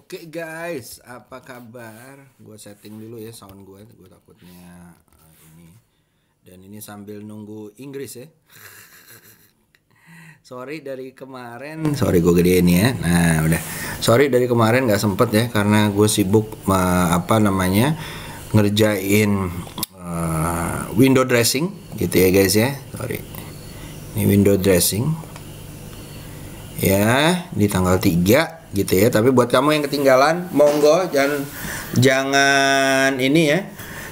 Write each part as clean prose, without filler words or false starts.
Oke guys, apa kabar? Gue setting dulu ya sound gue takutnya ini. Dan ini sambil nunggu Inggris ya. Sorry dari kemarin, sorry gue gedein ya. Nah udah, sorry dari kemarin nggak sempet ya karena gue sibuk ngerjain window dressing gitu ya guys ya. Sorry, ini window dressing ya di tanggal 3 gitu ya. Tapi buat kamu yang ketinggalan, monggo jangan ini ya,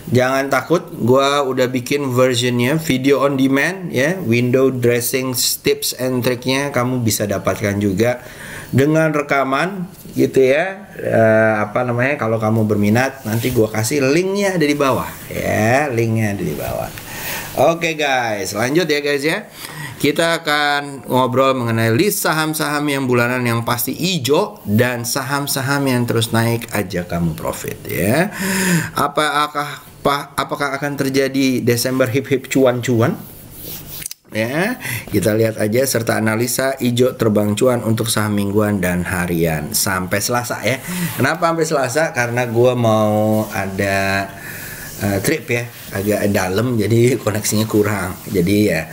jangan takut. Gua udah bikin versionnya video on demand ya, window dressing tips and triknya kamu bisa dapatkan juga dengan rekaman gitu ya. Kalau kamu berminat nanti gua kasih linknya ada di bawah ya, linknya ada di bawah. Oke guys, lanjut ya guys ya. Kita akan ngobrol mengenai list saham-saham yang bulanan yang pasti hijau dan saham-saham yang terus naik aja kamu profit ya. Apakah akan terjadi Desember hip-hip cuan-cuan? Ya, kita lihat aja serta analisa hijau terbang cuan untuk saham mingguan dan harian sampai Selasa ya. Kenapa sampai Selasa? Karena gua mau ada trip ya, agak dalam jadi koneksinya kurang. Jadi ya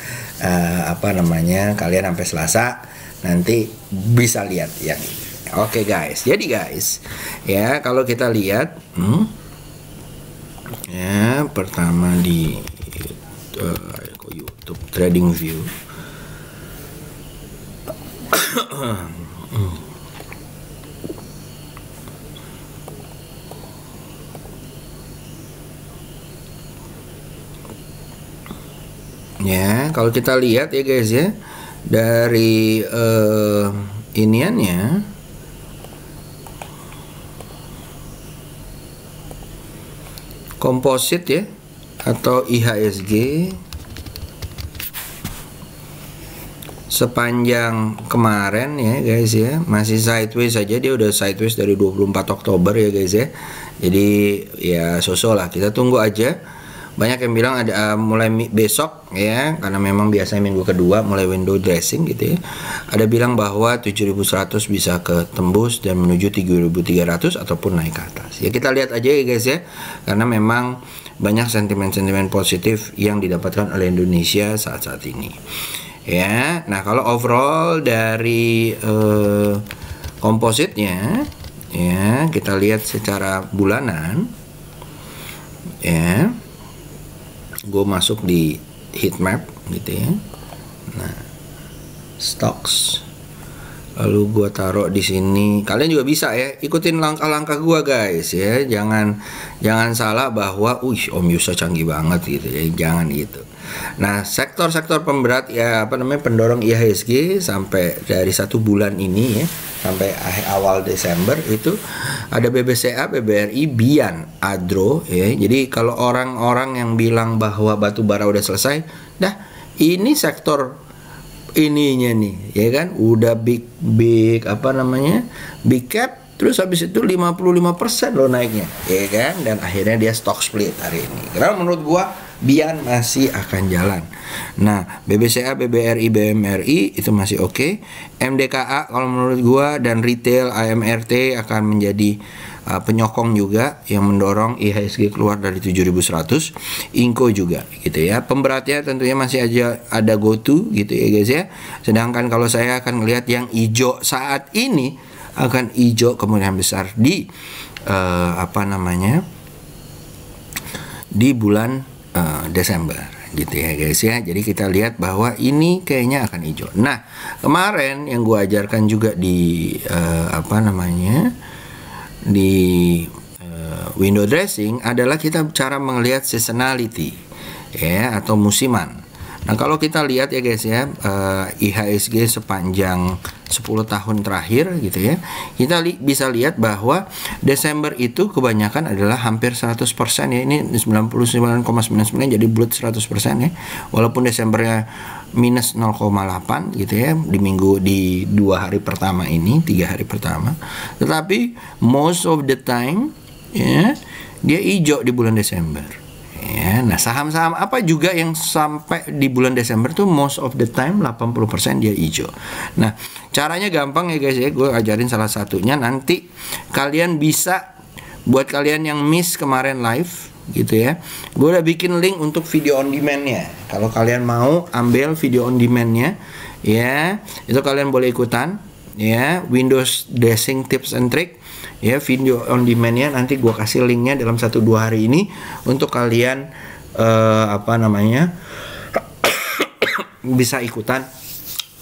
kalian sampai Selasa nanti bisa lihat yang ini. Oke guys, jadi guys ya kalau kita lihat ya pertama di YouTube Trading View ya, kalau kita lihat ya guys ya dari iniannya komposit ya atau IHSG sepanjang kemarin ya guys ya masih sideways saja. Dia udah sideways dari 24 Oktober ya guys ya. Jadi ya sosok lah, kita tunggu aja. Banyak yang bilang ada mulai besok ya, karena memang biasanya minggu kedua mulai window dressing gitu ya. Ada bilang bahwa 7100 bisa ketembus dan menuju 3300 ataupun naik ke atas. Ya kita lihat aja ya guys ya. Karena memang banyak sentimen-sentimen positif yang didapatkan oleh Indonesia saat-saat ini. Ya, nah kalau overall dari kompositnya ya, kita lihat secara bulanan ya. Gue masuk di heat map gitu ya. Nah, stocks. Lalu gue taruh di sini. Kalian juga bisa ya ikutin langkah-langkah gue guys ya. Jangan salah bahwa Om Yusa canggih banget gitu ya. Jangan gitu. Nah, sektor-sektor pemberat ya pendorong IHSG sampai dari 1 bulan ini ya sampai awal Desember itu ada BBCA, BBRI, Bian, Adro ya. Jadi kalau orang-orang yang bilang bahwa batu bara udah selesai, dah ini sektor ininya nih ya kan udah big cap, terus habis itu 55% loh naiknya ya kan, dan akhirnya dia stock split hari ini. Karena menurut gua Bian masih akan jalan. Nah, BBCA, BBRI, BMRI itu masih oke. MDKA kalau menurut gua dan retail AMRT akan menjadi penyokong juga yang mendorong IHSG keluar dari 7100. Inco juga gitu ya. Pemberatnya tentunya masih aja ada GoTo gitu ya guys ya. Sedangkan kalau saya akan melihat yang hijau saat ini akan hijau kemungkinan besar di di bulan Desember gitu ya guys ya. Jadi kita lihat bahwa ini kayaknya akan hijau. Nah, kemarin yang gua ajarkan juga di window dressing adalah kita cara melihat seasonality ya atau musiman. Nah, kalau kita lihat ya guys ya, IHSG sepanjang 10 tahun terakhir gitu ya, kita bisa lihat bahwa Desember itu kebanyakan adalah hampir 100% ya. Ini 99,99 jadi bulat 100% ya. Walaupun Desembernya minus 0,8 gitu ya di 2 hari pertama ini, 3 hari pertama. Tetapi most of the time ya dia hijau di bulan Desember. Ya, nah saham-saham apa juga yang sampai di bulan Desember tuh most of the time 80% dia hijau. Nah, caranya gampang ya guys ya, gue ajarin salah satunya. Nanti kalian bisa, buat kalian yang miss kemarin live gitu ya, gue udah bikin link untuk video on demand-nya. Kalau kalian mau ambil video on demand-nya ya, itu kalian boleh ikutan ya, Windows Dressing Tips and Trick ya, video on demand-nya nanti gua kasih linknya dalam 1-2 hari ini untuk kalian bisa ikutan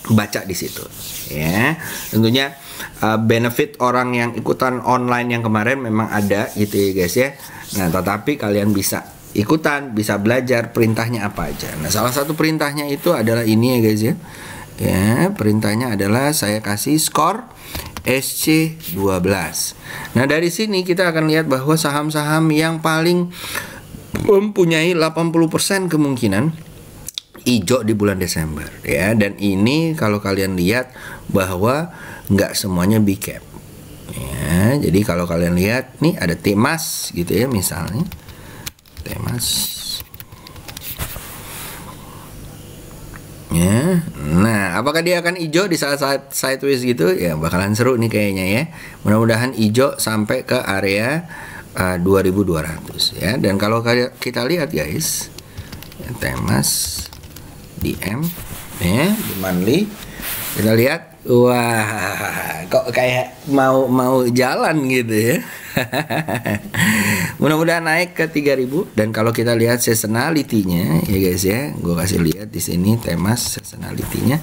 baca di situ ya. Tentunya benefit orang yang ikutan online yang kemarin memang ada gitu ya guys ya. Nah, tetapi kalian bisa ikutan, bisa belajar perintahnya apa aja. Nah, salah satu perintahnya itu adalah ini ya guys ya. Ya, perintahnya adalah saya kasih skor SC12. Nah, dari sini kita akan lihat bahwa saham-saham yang paling mempunyai 80% kemungkinan hijau di bulan Desember ya. Dan ini kalau kalian lihat bahwa nggak semuanya big cap ya. Jadi kalau kalian lihat nih ada Temas gitu ya, misalnya Temas ya. Nah, apakah dia akan hijau di saat sideways gitu? Ya, bakalan seru nih kayaknya ya. Mudah-mudahan hijau sampai ke area 2200 ya. Dan kalau kita lihat guys, Temas di M ya, di monthly, kita lihat, wah, kok kayak mau jalan gitu ya. Mudah-mudahan naik ke 3000. Dan kalau kita lihat seasonality-nya ya guys ya, gue kasih lihat di sini Temas seasonality-nya.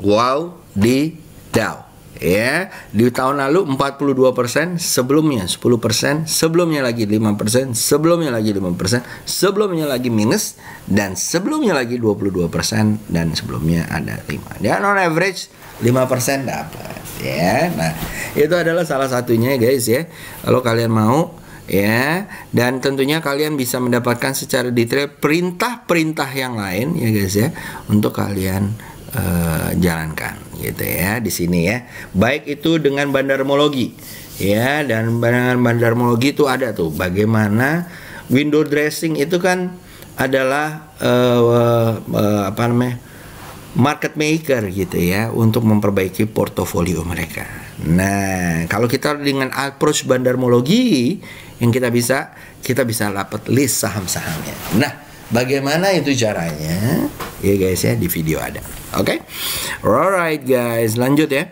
Wow, di Dow ya, di tahun lalu 42%, sebelumnya 10%, sebelumnya lagi 5%, sebelumnya lagi 5%, sebelumnya lagi minus, dan sebelumnya lagi 22%, dan sebelumnya ada 5. Dan on average 5% dapat ya. Nah, itu adalah salah satunya guys ya, kalau kalian mau ya. Dan tentunya kalian bisa mendapatkan secara detail perintah-perintah yang lain ya guys ya, untuk kalian jalankan gitu ya di sini ya. Baik itu dengan bandarmologi ya, dan dengan bandarmologi itu ada tuh bagaimana window dressing itu kan adalah market maker gitu ya, untuk memperbaiki portofolio mereka. Nah, kalau kita dengan approach bandarmologi yang kita bisa dapat list saham-sahamnya. Nah, bagaimana itu caranya ya guys ya, di video ada. Oke, alright guys, lanjut ya.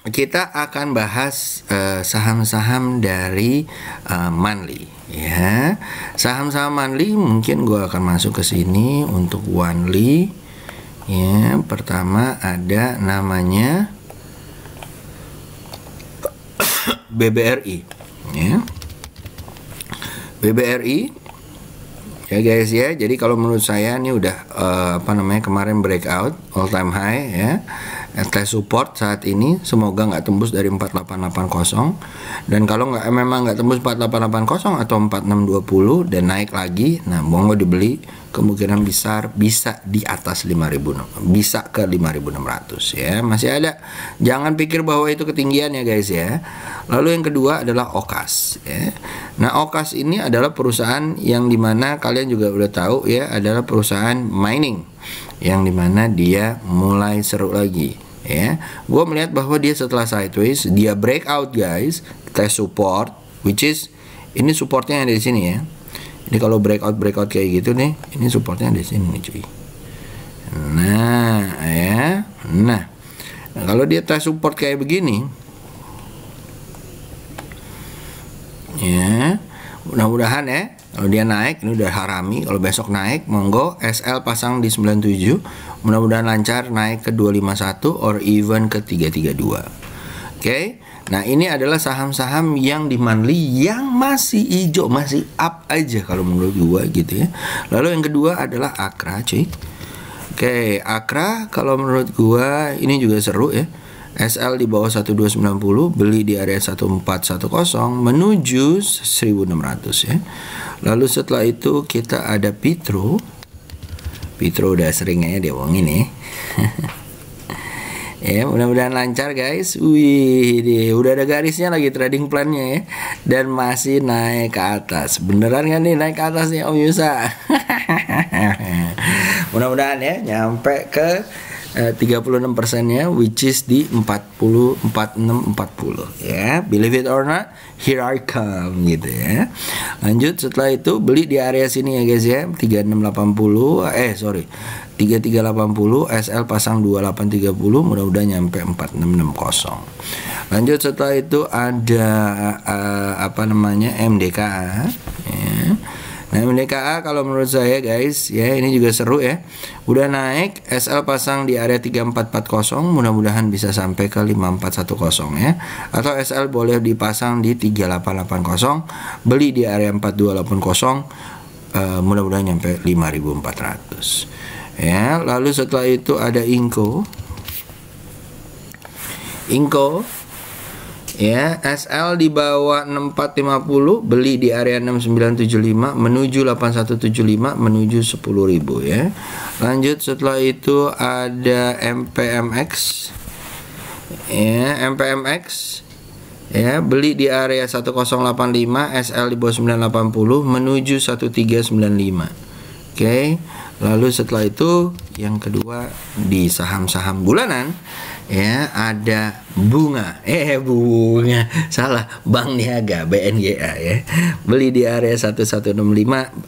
Kita akan bahas saham-saham dari monthly ya. Saham-saham monthly mungkin gue akan masuk ke sini untuk monthly ya. Pertama ada namanya BBRI ya. BBRI ya guys ya. Jadi kalau menurut saya ini udah kemarin breakout all time high ya, test support saat ini, semoga nggak tembus dari 4880. Dan kalau memang nggak tembus 4880 atau 4620 dan naik lagi, nah monggo dibeli, kemungkinan besar bisa di atas 5000, bisa ke 5600 ya, masih ada. Jangan pikir bahwa itu ketinggian ya guys ya. Lalu yang kedua adalah Okas ya. Nah, Okas ini adalah perusahaan yang dimana kalian juga udah tahu ya, adalah perusahaan mining yang dimana dia mulai seru lagi ya. Gue melihat bahwa dia setelah sideways dia breakout guys, test support, which is ini supportnya ada di sini ya. Ini kalau breakout kayak gitu nih, ini supportnya di sini nih cuy. Nah ya, nah kalau dia test support kayak begini ya, mudah-mudahan ya, kalau dia naik ini udah harami. Kalau besok naik monggo SL pasang di 97, mudah-mudahan lancar naik ke 251 or even ke 332. Oke. Nah, ini adalah saham-saham yang di monthly yang masih hijau, masih up aja kalau menurut gua gitu ya. Lalu yang kedua adalah Akra cuy. Oke, Akra kalau menurut gua ini juga seru ya. SL di bawah 1290, beli di area 1410 menuju 1600 ya. Lalu setelah itu kita ada Pitro. Pitro udah sering ya dia omongin ya. Ya, mudah-mudahan lancar guys. Wih, udah ada garisnya lagi trading plannya ya. Dan masih naik ke atas. Beneran kan nih naik ke atas nih Om Yusa? Mudah-mudahan ya nyampe ke 36%-nya, which is di 4640 ya. Believe it or not, here I come gitu ya. Lanjut setelah itu beli di area sini ya guys ya, 3680 3380, SL pasang 2830, mudah-mudahan nyampe 4660. Lanjut setelah itu ada MDKA ya. Nah, MDKA kalau menurut saya guys ya, ini juga seru ya. Udah naik, SL pasang di area 3440, mudah-mudahan bisa sampai ke 5410 ya. Atau SL boleh dipasang di 3880, beli di area 4280, mudah-mudahan nyampe 5400 ya. Lalu setelah itu ada Inco ya, SL di bawah 6450, beli di area 6975 menuju 8175 menuju 10.000 ya. Lanjut setelah itu ada MPMX ya, ya, beli di area 1085, SL di bawah 980 menuju 1395. Oke. Lalu setelah itu yang kedua di saham-saham bulanan ya, ada bunga salah, Bank Niaga BNGA ya, beli di area 1165,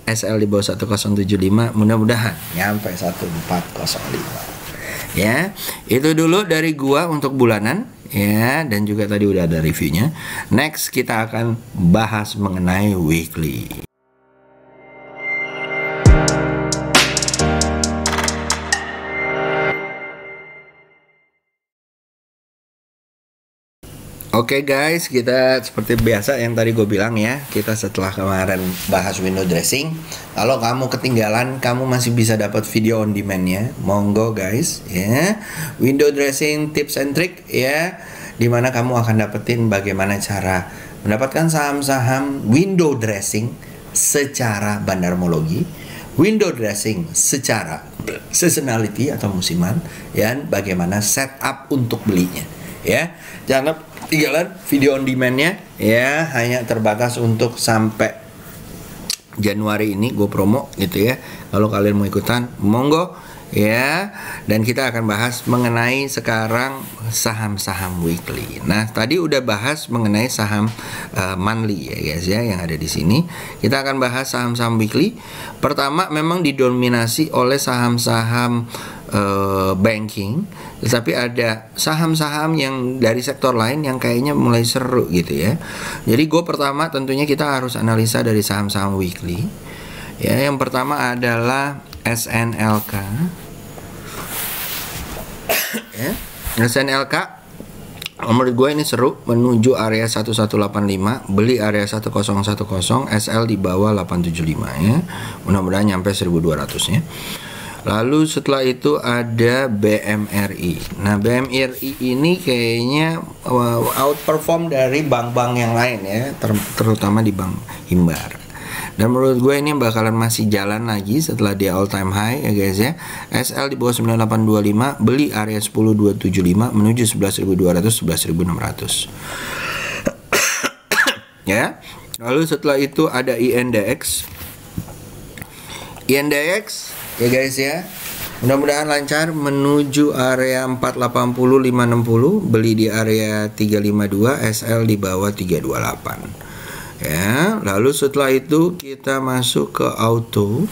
SL di bawah 1075, mudah-mudahan nyampe 1405 ya. Itu dulu dari gua untuk bulanan ya, dan juga tadi udah ada reviewnya. Next kita akan bahas mengenai weekly. Oke guys, kita seperti biasa yang tadi gue bilang ya, kita setelah kemarin bahas window dressing, kalau kamu ketinggalan, kamu masih bisa dapat video on demand-nya. Monggo guys ya, window dressing tips and trick ya, dimana kamu akan dapetin bagaimana cara mendapatkan saham-saham window dressing secara bandarmologi, window dressing secara seasonality atau musiman, dan bagaimana setup untuk belinya ya. Jangan ketinggalan video on demand-nya ya, hanya terbatas untuk sampai Januari ini gue promo gitu ya. Kalau kalian mau ikutan, monggo ya. Dan kita akan bahas mengenai sekarang saham-saham weekly. Nah, tadi udah bahas mengenai saham monthly ya guys ya, yang ada di sini. Kita akan bahas saham-saham weekly. Pertama, memang didominasi oleh saham-saham banking, tetapi ada saham-saham yang dari sektor lain yang kayaknya mulai seru gitu ya. Jadi pertama tentunya kita harus analisa dari saham-saham weekly ya. Yang pertama adalah SNLK ya. SNLK menurut gue ini seru, menuju area 1185, beli area 1010, SL di bawah 875 ya, mudah-mudahan nyampe 1200 ya. Lalu setelah itu ada BMRI. Nah, BMRI ini kayaknya outperform dari bank-bank yang lain ya, terutama di Bank Himbara. Dan menurut gue ini bakalan masih jalan lagi setelah dia all time high ya guys ya. SL di bawah 9825, beli area 10275 menuju 11.200 11.600 ya. Lalu setelah itu ada INDX ya guys ya, mudah-mudahan lancar menuju area 480 560, beli di area 352, SL di bawah 328 ya. Lalu setelah itu kita masuk ke auto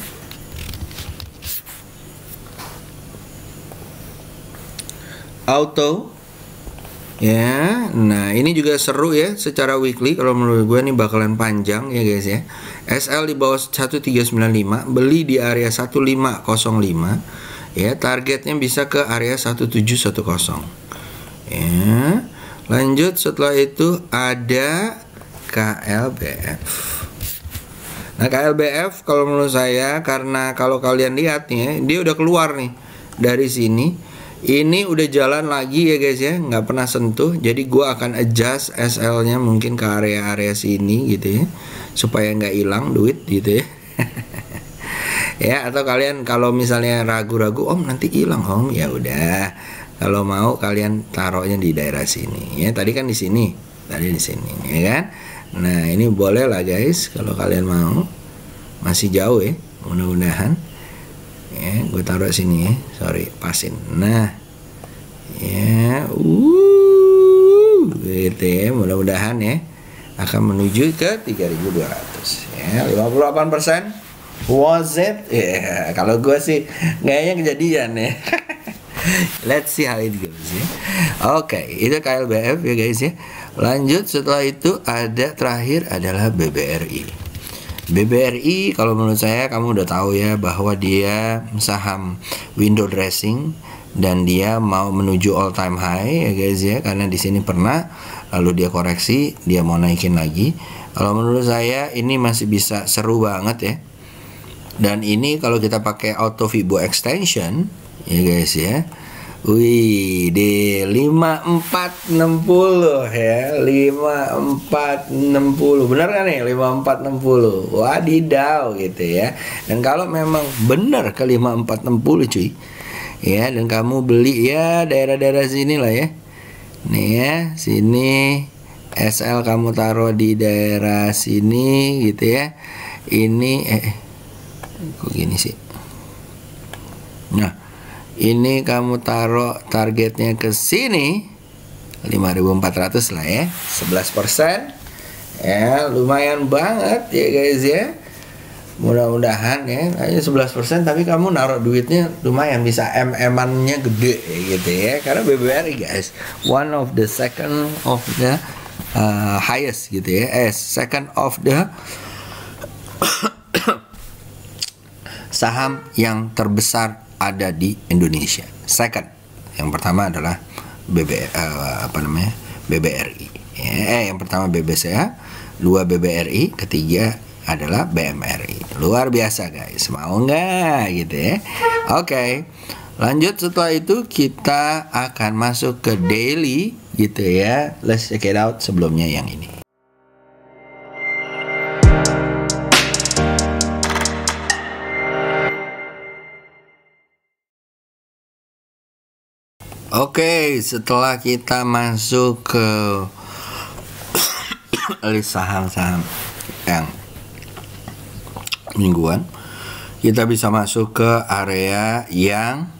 ya. Nah, ini juga seru ya secara weekly. Kalau menurut gue ini bakalan panjang ya guys ya. SL di bawah 1395, beli di area 1505 ya. Targetnya bisa ke area 1710 ya. Lanjut setelah itu ada KLBF. Nah, KLBF kalau menurut saya, karena kalau kalian lihat nih, dia udah keluar nih dari sini. Ini udah jalan lagi ya guys ya, nggak pernah sentuh. Jadi gua akan adjust SL-nya mungkin ke area-area sini gitu ya, supaya nggak hilang duit gitu ya. Ya, atau kalian kalau misalnya ragu-ragu, Om nanti hilang Om, ya udah Kalau mau kalian taruhnya di daerah sini ya. Tadi kan di sini, tadi di sini ya kan. Nah ini boleh lah guys kalau kalian mau. Masih jauh ya, mudah-mudahan ya. Gue taruh sini ya, sorry pasin. Nah ya, gitu ya, mudah-mudahan ya akan menuju ke 3.200 ya. 58% was it? Ya, kalau gue sih kayaknya kejadian ya. Let's see how it goes ya. Oke, itu KLBF ya guys ya. Lanjut setelah itu ada terakhir adalah BBRI. BBRI kalau menurut saya kamu udah tahu ya bahwa dia saham window dressing dan dia mau menuju all time high ya guys ya, karena di sini pernah lalu dia koreksi, dia mau naikin lagi. Kalau menurut saya ini masih bisa seru banget ya. Dan ini kalau kita pakai auto Fibo extension ya guys ya. Wih, di 5460 ya, 5460. Benar kan nih 5460? Wadidaw gitu ya. Dan kalau memang benar ke 5460 cuy. Ya, dan kamu beli ya daerah-daerah sini lah ya. Nih ya, sini SL kamu taruh di daerah sini gitu ya. Ini kok gini sih. Nah, ini kamu taruh targetnya ke sini 5.400 lah ya, 11%. Ya, lumayan banget ya guys ya. Mudah-mudahan ya, hanya 11% tapi kamu naruh duitnya lumayan, bisa MM-annya gede gitu ya. Karena BBRI guys, one of the second of the highest gitu ya. Second of the saham yang terbesar ada di Indonesia. Second, yang pertama adalah BBRI. Yang pertama BBCA, dua BBRI, ketiga adalah BMRI. Luar biasa guys, mau nggak gitu ya? Oke, lanjut setelah itu kita akan masuk ke daily gitu ya. Let's check it out sebelumnya yang ini. Oke, setelah kita masuk ke list saham-saham yang mingguan, kita bisa masuk ke area yang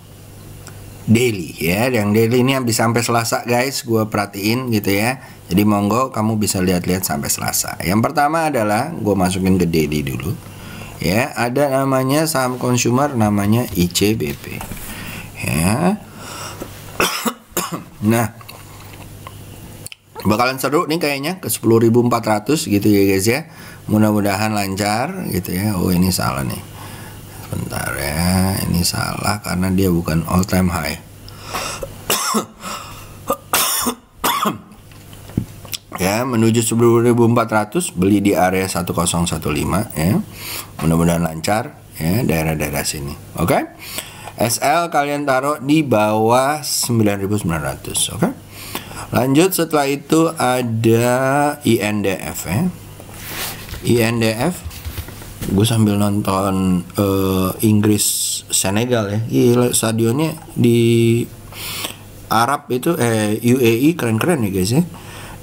daily ya. Yang daily ini bisa sampai Selasa guys, gue perhatiin gitu ya. Jadi monggo kamu bisa lihat-lihat sampai Selasa. Yang pertama adalah gue masukin ke daily dulu ya. Ada namanya saham consumer, namanya ICBP ya. Nah, bakalan seru nih kayaknya ke 10.400 gitu ya guys ya. Mudah-mudahan lancar gitu ya. Oh ini salah nih, bentar ya, ini salah karena dia bukan all time high. Ya, menuju 10.400, beli di area 1015 ya. Mudah-mudahan lancar ya daerah-daerah sini. Oke. SL kalian taruh di bawah 9.900. Oke. Lanjut setelah itu ada INDF ya. INDF, gue sambil nonton Inggris Senegal ya. Gila, stadionnya di Arab itu UAE keren-keren ya guys ya.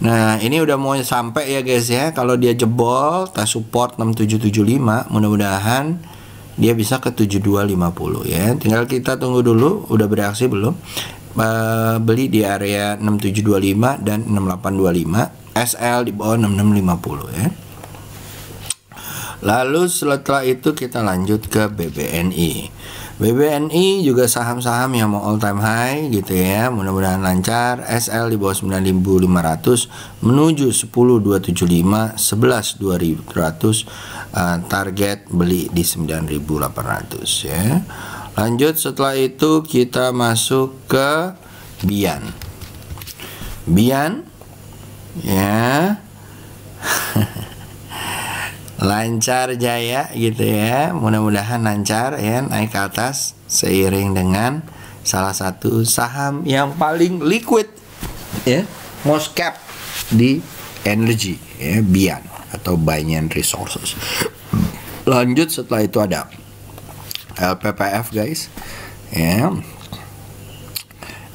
Nah ini udah mau sampai ya guys ya. Kalau dia jebol tes support 6775, mudah-mudahan dia bisa ke 7250 ya. Tinggal kita tunggu dulu, udah bereaksi belum. Beli di area 6725 dan 6825, SL di bawah 6650 ya. Lalu setelah itu kita lanjut ke BBNI. BBNI juga saham-saham yang mau all time high gitu ya. Mudah-mudahan lancar. SL di bawah 9.500 menuju 10.275, 11.200. Target beli di 9.800 ya. Lanjut setelah itu kita masuk ke Bian. Bian ya. Lancar jaya gitu ya. Mudah-mudahan lancar ya, naik ke atas seiring dengan salah satu saham yang paling liquid ya, most cap di energy ya, Bian atau Banyan Resources. Lanjut setelah itu ada LPPF guys ya.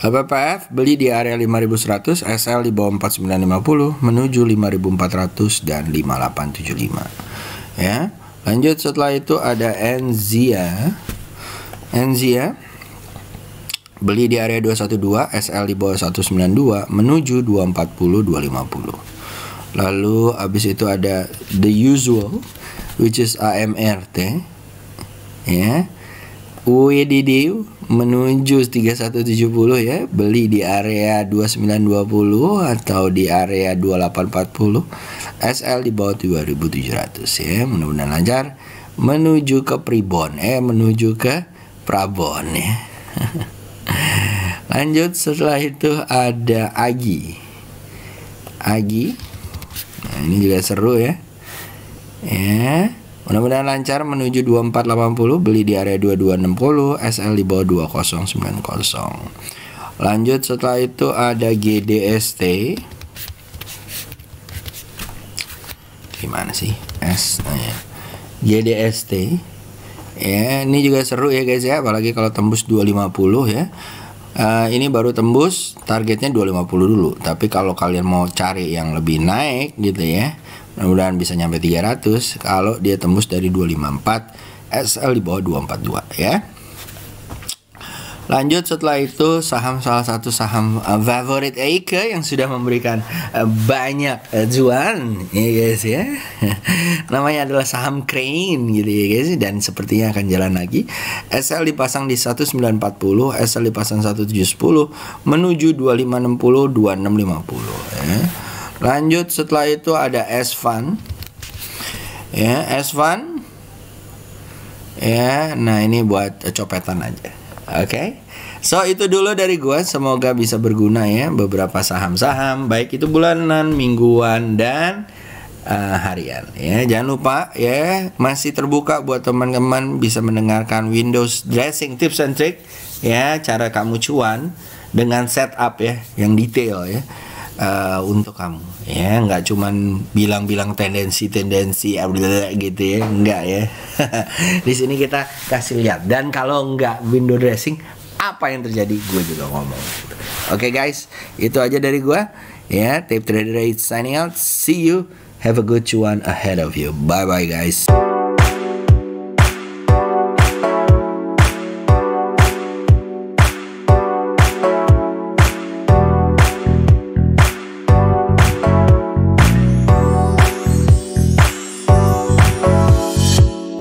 HPPF beli di area 5100, SL di bawah 4950 menuju 5400 dan 5875. Ya. Lanjut setelah itu ada Enzia. Enzia beli di area 212, SL di bawah 192 menuju 240 250. Lalu habis itu ada The Usual, which is AMRT. Ya. UEDD menuju 3170 ya, beli di area 2920 atau di area 2840, SL di bawah 2700 ya. Mudah-mudahan lancar menuju ke Pribon menuju ke Prabon ya. Lanjut setelah itu ada Agi. Nah, ini juga seru ya. Ya. Mudah-mudahan lancar menuju 2480, beli di area 2260, SL di bawah 2090. Lanjut setelah itu ada GDST. Gimana sih? GDST. Ya, ini juga seru ya guys ya, apalagi kalau tembus 250 ya. Ini baru tembus, targetnya 250 dulu. Tapi kalau kalian mau cari yang lebih naik gitu ya, mudah-mudahan bisa nyampe 300 kalau dia tembus dari 254, SL di bawah 242 ya. Lanjut setelah itu salah satu saham favorit Eike yang sudah memberikan banyak cuan ya guys ya. Namanya adalah saham Crane gitu ya guys, dan sepertinya akan jalan lagi. SL dipasang di 1940, SL dipasang 1710 menuju 2560 2650 ya. Lanjut setelah itu ada S-Fund ya, S-Fund ya. Nah ini buat copetan aja. Oke. So itu dulu dari gua, semoga bisa berguna ya, beberapa saham-saham baik itu bulanan, mingguan dan harian ya. Jangan lupa ya, masih terbuka buat teman-teman bisa mendengarkan Windows Dressing Tips and Trick ya, cara kamu cuan dengan setup ya yang detail ya. Untuk kamu ya, nggak cuman bilang-bilang tendensi gitu ya, enggak ya. Di sini kita kasih lihat, dan kalau nggak window dressing apa yang terjadi gue juga ngomong. Oke guys, itu aja dari gue ya. Tape Trader 8 signing out, see you, have a good cuan ahead of you, bye bye guys.